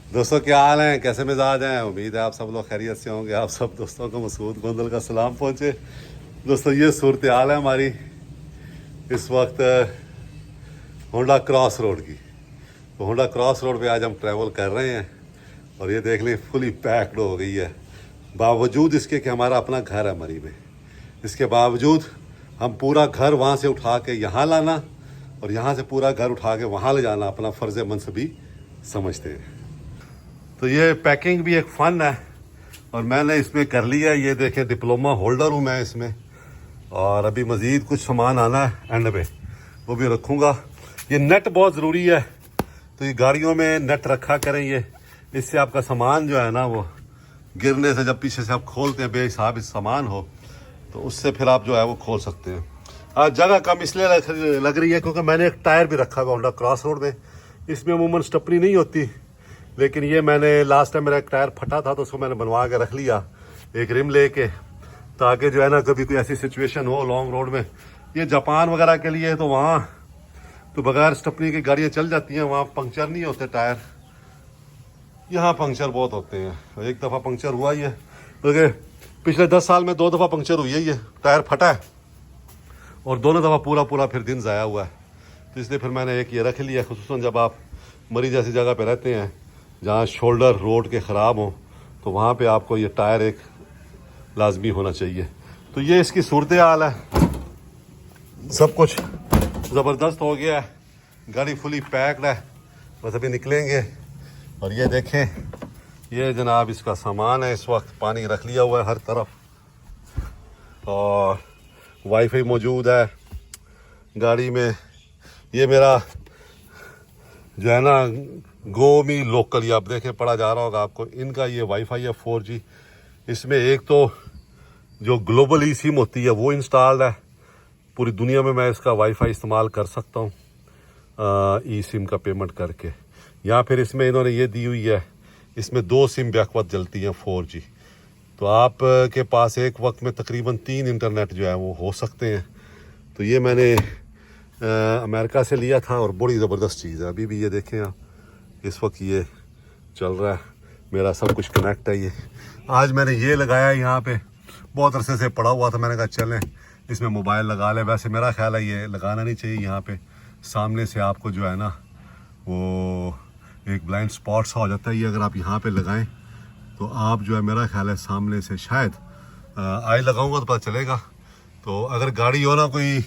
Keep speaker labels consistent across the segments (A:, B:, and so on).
A: दोस्तों क्या हाल है, कैसे मिजाज हैं। उम्मीद है आप सब लोग खैरियत से होंगे। आप सब दोस्तों को मसूद गोंदल का सलाम पहुंचे। दोस्तों ये सूरत हाल है हमारी इस वक्त होंडा क्रॉस रोड की। तो होंडा क्रॉस रोड पे आज हम ट्रैवल कर रहे हैं और ये देख लें फुली पैक्ड हो गई है। बावजूद इसके कि हमारा अपना घर है मरी में, इसके बावजूद हम पूरा घर वहाँ से उठा के यहाँ लाना और यहाँ से पूरा घर उठा के वहाँ ले जाना अपना फ़र्ज़ मनसबी समझते हैं। तो ये पैकिंग भी एक फ़न है और मैंने इसमें कर लिया। ये देखें डिप्लोमा होल्डर हूँ मैं इसमें, और अभी मज़ीद कुछ सामान आना है एंड पे, वो भी रखूँगा। ये नेट बहुत ज़रूरी है, तो ये गाड़ियों में नेट रखा करें। ये इससे आपका सामान जो है ना वो गिरने से, जब पीछे से आप खोलते हैं बेहिसाब सामान हो तो उससे फिर आप जो है वो खोल सकते हैं। आज जगह कम इसलिए लग रही है क्योंकि मैंने एक टायर भी रखा हुआ होंडा क्रॉस रोड में। इसमें अमूमन स्टपनी नहीं होती, लेकिन ये मैंने लास्ट टाइम मेरा एक टायर फटा था तो उसको मैंने बनवा के रख लिया एक रिम लेके, ताकि जो है ना कभी कोई ऐसी सिचुएशन हो लॉन्ग रोड में। ये जापान वगैरह के लिए तो वहाँ तो बगैर स्टपनी की गाड़ियाँ चल जाती हैं, वहाँ पंक्चर नहीं होते टायर। यहाँ पंक्चर बहुत होते हैं। एक दफ़ा पंक्चर हुआ ही है, क्योंकि पिछले 10 साल में 2 दफ़ा पंक्चर हुई है। ये टायर फटा है और दोनों दफ़ा पूरा फिर दिन ज़ाया हुआ है। तो इसलिए फिर मैंने एक ये रख लिया, खुसूसन जब आप मरी जैसी जगह पे रहते हैं जहाँ शोल्डर रोड के ख़राब हों, तो वहाँ पे आपको ये टायर एक लाजमी होना चाहिए। तो ये इसकी सूरत हाल है। सब कुछ ज़बरदस्त हो गया है, गाड़ी फुली पैक्ड है, बस अभी निकलेंगे। और ये देखें, ये जनाब इसका सामान है। इस वक्त पानी रख लिया हुआ है हर तरफ और वाईफाई मौजूद है गाड़ी में। ये मेरा जो है ना गोमी लोकल, ये आप देखें पड़ा जा रहा होगा आपको, इनका ये वाईफाई है 4G। इसमें एक तो जो ग्लोबल ई सिम होती है वो इंस्टॉल्ड है। पूरी दुनिया में मैं इसका वाईफाई इस्तेमाल कर सकता हूँ ई सिम का पेमेंट करके। या फिर इसमें इन्होंने ये दी हुई है, इसमें 2 सिम बैक वक्त जलती हैं 4G। तो आप के पास एक वक्त में तकरीबन 3 इंटरनेट जो है वो हो सकते हैं। तो ये मैंने अमेरिका से लिया था और बड़ी ज़बरदस्त चीज़ है। अभी भी ये देखें आप, इस वक्त ये चल रहा है, मेरा सब कुछ कनेक्ट है। ये आज मैंने ये लगाया यहाँ पे, बहुत अरसे से पड़ा हुआ था, मैंने कहा चलें इसमें मोबाइल लगा ले। वैसे मेरा ख्याल है ये लगाना नहीं चाहिए यहाँ पे, सामने से आपको जो है ना वो एक ब्लाइंड स्पॉट सा हो जाता है। ये अगर आप यहाँ पे लगाएं तो आप जो है, मेरा ख्याल है सामने से शायद आई लगाऊंगा तो पता चलेगा। तो अगर गाड़ी हो ना कोई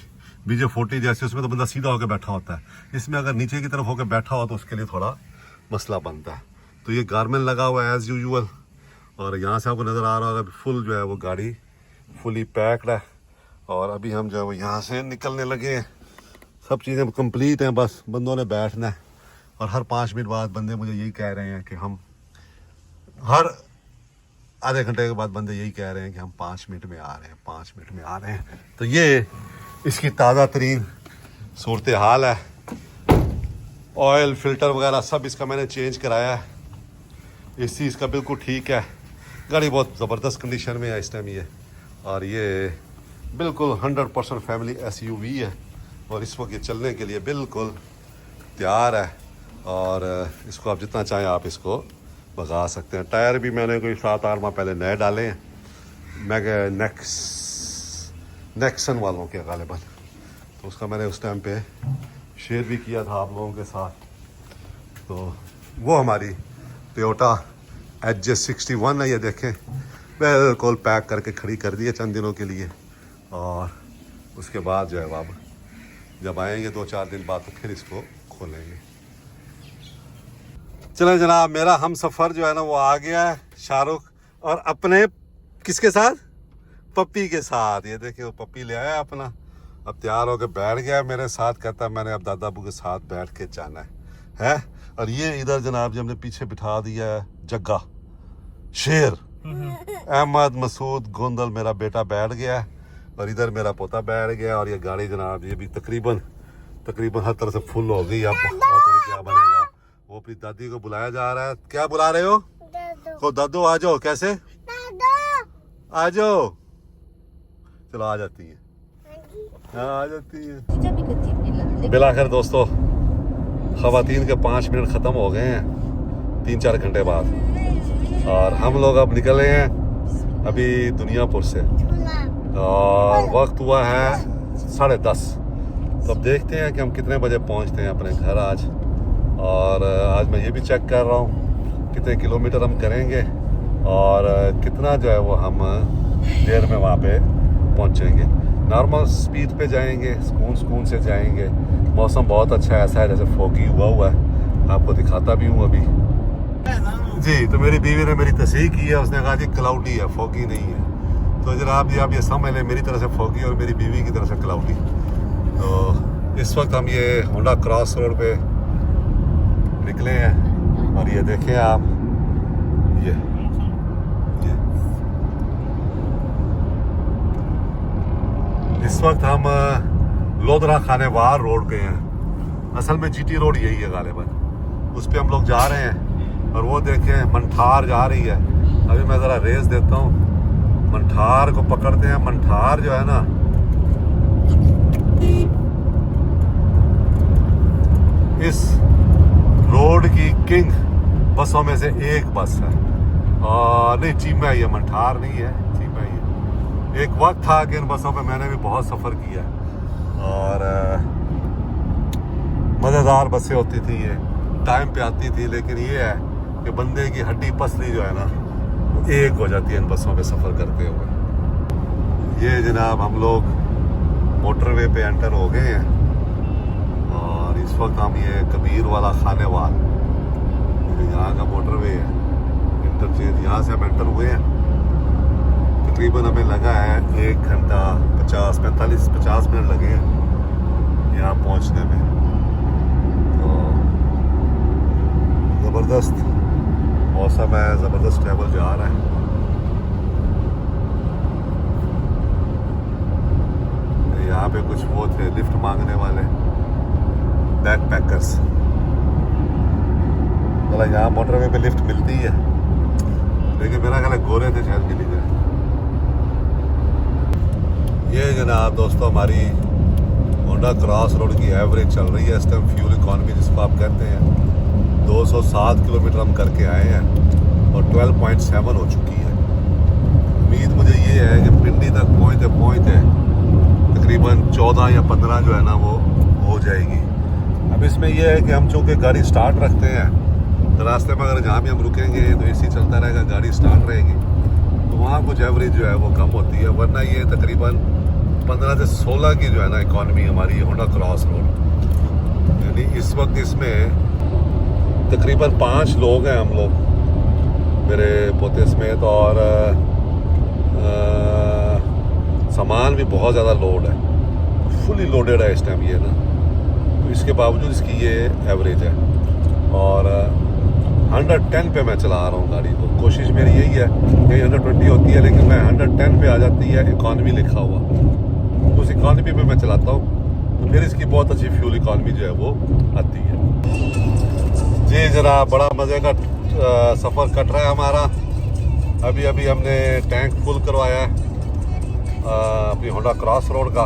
A: BJ40 जैसे, उसमें तो बंदा सीधा होकर बैठा होता है। इसमें अगर नीचे की तरफ होकर बैठा हो तो उसके लिए थोड़ा मसला बनता है। तो ये गारमेंट लगा हुआ है एज़ यूजुअल, और यहाँ से आपको नज़र आ रहा होगा फुल जो है वो गाड़ी फुली पैक्ड है। और अभी हम जो है वो यहाँ से निकलने लगे हैं। सब चीज़ें कंप्लीट हैं, बस बंदों ने बैठना है। और हर 5 मिनट बाद बंदे मुझे यही कह रहे हैं कि हम, हर आधे घंटे के बाद बंदे यही कह रहे हैं कि हम 5 मिनट में आ रहे हैं, 5 मिनट में आ रहे हैं। तो ये इसकी ताज़ा तरीन सूरत हाल है। ऑयल फिल्टर वगैरह सब इसका मैंने चेंज कराया है। एसी इसका बिल्कुल ठीक है। गाड़ी बहुत ज़बरदस्त कंडीशन में है इस टाइम ये, और ये बिल्कुल 100% फैमिली SUV है और इस वक्त ये चलने के लिए बिल्कुल तैयार है। और इसको आप जितना चाहें आप इसको भगा सकते हैं। टायर भी मैंने कोई 7-8 माह पहले नए डाले हैं, नेक्सन वालों के गालिबन। तो उसका मैंने उस टाइम पे शेयर भी किया था आप लोगों के साथ। तो वो हमारी टोयोटा HJ61 है। ये देखें बिल्कुल पैक करके खड़ी कर दी है चंद दिनों के लिए, और उसके बाद जो है अब जब आएंगे 2-4 दिन बाद तो फिर इसको खोलेंगे। चलें जनाब, मेरा हम सफ़र जो है ना वो आ गया है शाहरुख और अपने किसके साथ, पप्पी के साथ। ये देखिए वो पप्पी ले आया अपना, अब तैयार होकर बैठ गया मेरे साथ, कहता है मैंने अब दादा अबू के साथ बैठ के जाना है। और ये इधर जनाब जी हमने पीछे बिठा दिया है जग्गा शेर अहमद मसूद गोंदल, मेरा बेटा बैठ गया है और इधर मेरा पोता बैठ गया। और ये गाड़ी जनाब ये भी तकरीबन हर तरह से फुल हो गई। अब क्या बनेगा, वो अपनी दादी को बुलाया जा रहा है। क्या बुला रहे हो? को दादू आ जाओ। कैसे आ जाओ? चलो आ जाती है, आ जाती है। बिलाखिर दोस्तों खवातीन के 5 मिनट ख़त्म हो गए हैं 3-4 घंटे बाद। और हम लोग अब निकले हैं अभी दुनियापुर से और वक्त हुआ है 10:30। तो अब देखते हैं कि हम कितने बजे पहुंचते हैं अपने घर आज। और आज मैं ये भी चेक कर रहा हूँ कितने किलोमीटर हम करेंगे और कितना जो है वो हम देर में वहाँ पे पहुँचेंगे। नॉर्मल स्पीड पे जाएंगे, सुकून से जाएंगे। मौसम बहुत अच्छा है, ऐसा है जैसे फोगी हुआ है। आपको दिखाता भी हूँ अभी जी। तो मेरी बीवी ने मेरी तस्दीक की है, उसने कहा जी क्लाउडी है, फोगी नहीं है। तो जनाब जी आप ये समझ लें, मेरी तरफ से फोगी और मेरी बीवी की तरफ से क्लाउडी। तो इस वक्त हम ये होंडा क्रॉस रोड पे निकले हैं और ये देखें आप, ये इस वक्त हम लोधरा खानेवार रोड पे हैं। असल में जीटी रोड यही है गालिबन, उस पे हम लोग जा रहे हैं। और वो देखें मंठार जा रही है। अभी मैं ज़रा रेस देता हूँ, मंठार को पकड़ते हैं। मंठार जो है ना, इस रोड की किंग बसों में से एक बस है। और नहीं, चीमा ही है, मंठार नहीं है, चीमा ही है। एक वक्त था कि इन बसों पे मैंने भी बहुत सफ़र किया और मज़ेदार बसें होती थी, ये टाइम पे आती थी। लेकिन ये है कि बंदे की हड्डी पसली जो है ना एक हो जाती है इन बसों पे सफ़र करते हुए। ये जनाब हम लोग मोटरवे पे एंटर हो गए हैं और इस वक्त हम ये कबीर वाला खानेवाल, यहाँ का मोटरवे है, इंटरचेंज, यहाँ से हम एंटर हुए हैं। तकरीबन हमें लगा है 1 घंटा 50 मिनट लगे हैं यहाँ पहुँचने में। तो ज़बरदस्त मौसम है, ज़बरदस्त ट्रैवल जा रहा है। यहाँ पे कुछ वो थे लिफ्ट मांगने वाले बैकपैकर्स। मतलब यहाँ मोटरवे पे लिफ्ट मिलती है, लेकिन मेरा ख्याल है गोरे थे, शायद मिली जाए। ये जनाब दोस्तों हमारी होंडा क्रॉस रोड की एवरेज चल रही है इस टाइम, फ्यूल इकॉनमी जिसको आप कहते हैं। 207 किलोमीटर हम करके आए हैं और 12.7 हो चुकी है। उम्मीद मुझे ये है कि पिंडी तक पहुँचते तकरीबन 14 या 15 जो है ना वो हो जाएगी। अब इसमें यह है कि हम चूँकि गाड़ी स्टार्ट रखते हैं, तो रास्ते में अगर जहाँ भी हम रुकेंगे तो एसी चलता रहेगा, गाड़ी स्टार्ट रहेगी, तो वहाँ कुछ एवरेज जो है वो कम होती है। वरना ये तकरीबन 15 से 16 की जो है ना इकॉनमी हमारी होंडा क्रॉस रोड। यानी इस वक्त इसमें तकरीबन 5 लोग हैं हम लोग, मेरे पोते समेत। और सामान भी बहुत ज़्यादा लोड है, फुली लोडेड है इस टाइम ये ना। तो इसके बावजूद इसकी ये एवरेज है और 110 पे मैं चला रहा हूँ गाड़ी को। कोशिश मेरी यही है कि 120 होती है, लेकिन मैं 110 पे आ जाती है इकॉनमी लिखा हुआ, तो उस इकॉनमी पे मैं चलाता हूँ, तो फिर इसकी बहुत अच्छी फ्यूल इकॉनमी जो है वो आती है। जी जनाब, बड़ा मज़े का सफ़र कट रहा है हमारा। अभी हमने टैंक फुल करवाया है अपनी होंडा क्रॉस रोड का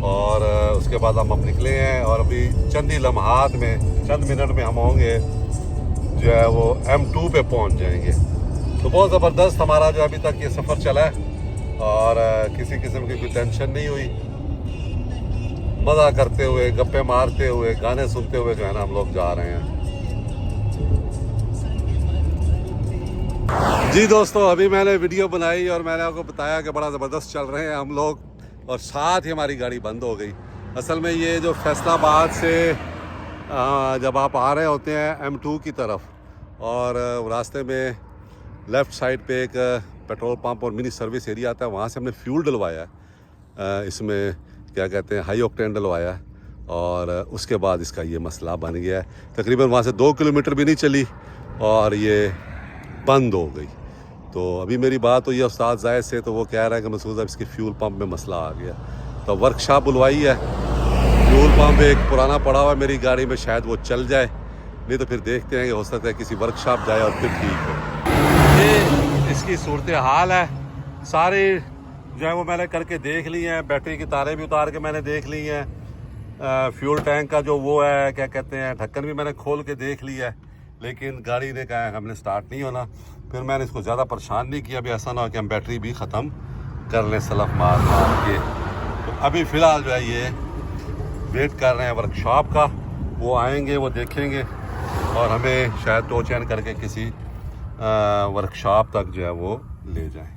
A: और उसके बाद हम निकले हैं। और अभी चंद ही लम्हात में, चंद मिनट में हम होंगे जो है वो M2 पे पहुंच जाएंगे। तो बहुत ज़बरदस्त हमारा जो अभी तक ये सफ़र चला है और किसी किस्म की कोई टेंशन नहीं हुई। मज़ा करते हुए, गप्पे मारते हुए, गाने सुनते हुए जो है ना हम लोग जा रहे हैं। जी दोस्तों, अभी मैंने वीडियो बनाई और मैंने आपको बताया कि बड़ा ज़बरदस्त चल रहे हैं हम लोग, और साथ ही हमारी गाड़ी बंद हो गई। असल में ये जो फैसलाबाद से जब आप आ रहे होते हैं M2 की तरफ और रास्ते में लेफ़्ट साइड पे एक पेट्रोल पंप और मिनी सर्विस एरिया आता है, वहाँ से हमने फ्यूल डलवाया है। इसमें क्या कहते हैं, हाई ऑक्टेन डलवाया है और उसके बाद इसका ये मसला बन गया है। तकरीबन वहाँ से 2 किलोमीटर भी नहीं चली और ये बंद हो गई। तो अभी मेरी बात हुई है उस्ताद जायद से, तो वो कह रहा है कि मसूद अब इसके फ्यूल पंप में मसला आ गया। तो वर्कशॉप बुलवाई है, फ्यूल पंप एक पुराना पड़ा हुआ है मेरी गाड़ी में, शायद वो चल जाए, नहीं तो फिर देखते हैं कि हो सकता है किसी वर्कशॉप जाए और फिर ठीक हो। ये इसकी सूरत हाल है। सारे जो है वो मैंने करके देख ली हैं, बैटरी की तारें भी उतार के मैंने देख ली हैं, फ्यूल टैंक का जो वो है क्या कहते हैं ढक्कन भी मैंने खोल के देख लिया है, लेकिन गाड़ी ने कहा हमने स्टार्ट नहीं होना। फिर मैंने इसको ज़्यादा परेशान नहीं किया, अभी ऐसा ना हो कि हम बैटरी भी ख़त्म कर लें सलफ मार के। तो अभी फ़िलहाल जो है ये वेट कर रहे हैं वर्कशॉप का, वो आएंगे, वो देखेंगे और हमें शायद टो चैन करके किसी वर्कशॉप तक जो है वो ले जाएं।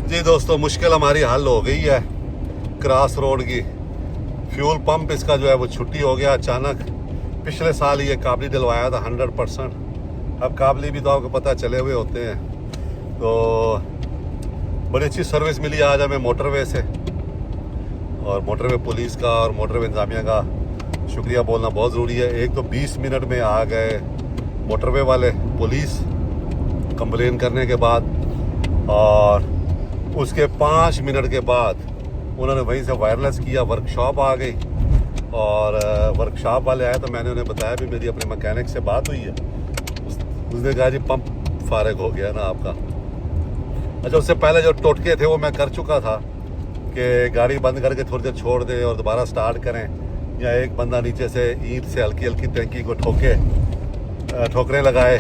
A: जी दोस्तों, मुश्किल हमारी हल हो गई है क्रॉस रोड की। फ्यूल पंप इसका जो है वो छुट्टी हो गया अचानक। पिछले साल ये काबली डलवाया था 100%। अब काबली भी तो आपको पता चले हुए होते हैं। तो बड़ी अच्छी सर्विस मिली आज हमें मोटरवे से, और मोटरवे पुलिस का और मोटरवे इंतजामिया का शुक्रिया बोलना बहुत ज़रूरी है। एक तो 20 मिनट में आ गए मोटरवे वाले पुलिस कंप्लेन करने के बाद, और उसके 5 मिनट के बाद उन्होंने वहीं से वायरलेस किया, वर्कशॉप आ गई। और वर्कशॉप वाले आए तो मैंने उन्हें बताया भी मेरी अपने मैकेनिक से बात हुई है। उसने कहा जी पंप फारग हो गया ना आपका। अच्छा, उससे पहले जो टोटके थे वो मैं कर चुका था कि गाड़ी बंद करके थोड़ी देर छोड़ दें और दोबारा स्टार्ट करें, या एक बंदा नीचे से ईंट से हल्की हल्की टंकी को ठोकने लगाए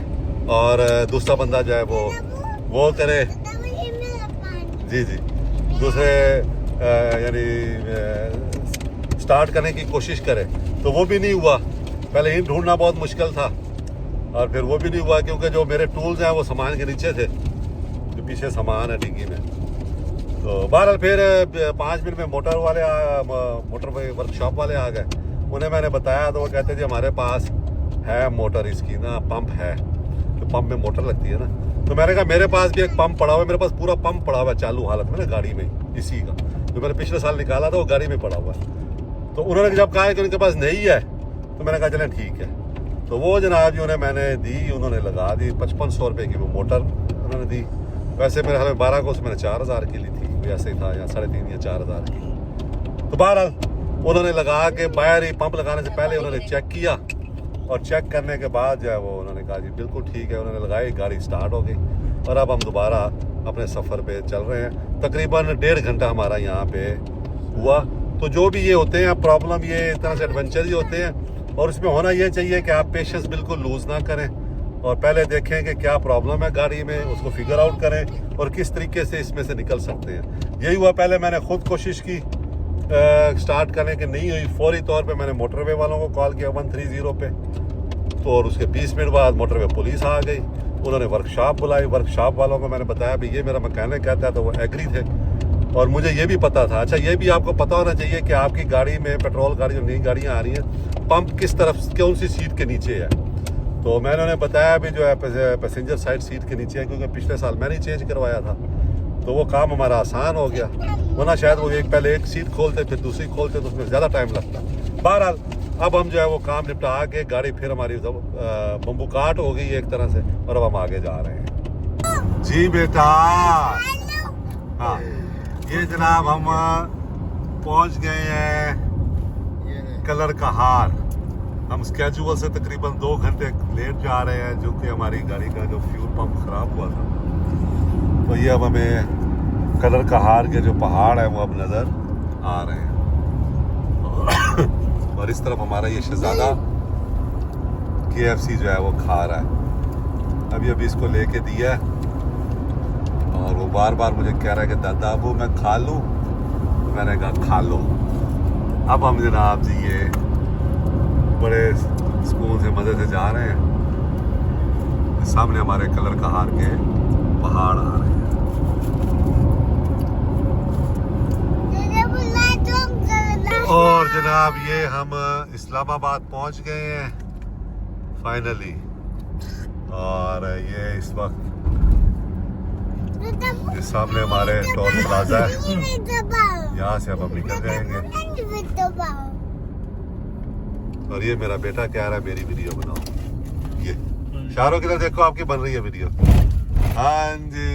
A: और दूसरा बंदा जो है वो करे। जी जी, दूसरे यानी स्टार्ट करने की कोशिश करे, तो वो भी नहीं हुआ। पहले ईंट ढूंढना बहुत मुश्किल था और फिर वो भी नहीं हुआ, क्योंकि जो मेरे टूल्स हैं वो सामान के नीचे थे, जो पीछे सामान है डिग्गी में। तो बहरहाल फिर 5 मिनट में मोटर वर्कशॉप वाले आ गए। उन्हें मैंने बताया तो वो कहते जी हमारे पास है मोटर, इसकी ना पंप है, तो पंप में मोटर लगती है ना। तो मैंने कहा मेरे पास भी एक पंप पड़ा हुआ है, मेरे पास पूरा पंप पड़ा हुआ है चालू हालत में ना गाड़ी में, इसी का जो मैंने पिछले साल निकाला था वो गाड़ी में पड़ा हुआ है। तो उन्होंने जब कहा कि उनके पास नहीं है तो मैंने कहा चलें ठीक है। तो वो जनाब जी उन्हें मैंने दी, उन्होंने लगा दी 5500 रुपये की वो मोटर उन्होंने दी। वैसे मेरे हाल में 12 को उसमें 4000 की ली थी, ऐसे ही था, या 3.5 या 4000 की। तो बहरहाल उन्होंने लगा के बाहर ही पंप लगाने से पहले उन्होंने चेक किया, और चेक करने के बाद जो है वो उन्होंने कहा जी बिल्कुल ठीक है। उन्होंने लगाई, गाड़ी स्टार्ट हो गई और अब हम दोबारा अपने सफ़र पे चल रहे हैं। तकरीबन 1.5 घंटा हमारा यहाँ पे हुआ। तो जो भी ये होते हैं प्रॉब्लम, ये इस तरह से एडवेंचर ही होते हैं, और इसमें होना ये चाहिए कि आप पेशेंस बिल्कुल लूज़ ना करें और पहले देखें कि क्या प्रॉब्लम है गाड़ी में, उसको फिगर आउट करें और किस तरीके से इसमें से निकल सकते हैं। यही हुआ, पहले मैंने खुद कोशिश की स्टार्ट करने की, नहीं हुई। फौरी तौर पे मैंने मोटरवे वालों को कॉल किया 130 पे, तो और उसके 20 मिनट बाद मोटरवे पुलिस आ गई। उन्होंने वर्कशॉप बुलाई, वर्कशॉप वालों को मैंने बताया भी ये मेरा मैकेनिक कहता है, तो वो एग्री थे। और मुझे ये भी पता था, अच्छा ये भी आपको पता होना चाहिए कि आपकी गाड़ी में, पेट्रोल गाड़ी जो नई गाड़ियाँ आ रही हैं, पंप किस तरफ, कौन सी सीट के नीचे है। तो मैंने उन्हें बताया भी जो है पैसेंजर साइड सीट के नीचे है, क्योंकि पिछले साल मैंने ही चेंज करवाया था। तो वो काम हमारा आसान हो गया, वरना शायद वो पहले एक सीट खोलते फिर दूसरी खोलते तो उसमें ज़्यादा टाइम लगता। बहरहाल अब हम जो है वो काम निपटा के गाड़ी फिर हमारी बम्बू काट हो गई एक तरह से, और अब हम आगे जा रहे हैं। जी बेटा, हाँ ये जनाब हम पहुंच गए हैं कलर का हार। हम स्केजुअल से तकरीबन 2 घंटे लेट जा रहे हैं, जो कि हमारी गाड़ी का जो फ्यूल पंप खराब हुआ था। तो ये अब हमें कलर का हार के जो पहाड़ है वो अब नज़र आ रहे हैं। और इस तरफ हमारा ये शहजादा KFC जो है वो खा रहा है। अभी इसको लेके दिया है और वो बार बार मुझे कह रहा है कि दादा अबू मैं खा लूँ। तो मैंने कहा खा लो। अब हम जनाब जी ये बड़े सुकून से मज़े से जा रहे हैं। सामने हमारे कलर का हार के पहाड़ आ रहे हैं। और जनाब ये हम इस्लामाबाद पहुंच गए हैं फाइनली। और ये इस वक्त इस सामने हमारे टोल प्लाजा है, यहाँ से अब हम निकल जाएंगे। और ये मेरा बेटा कह रहा है मेरी वीडियो बनाओ। ये शाहरुख किधर देखो, आपकी बन रही है वीडियो। हाँ जी।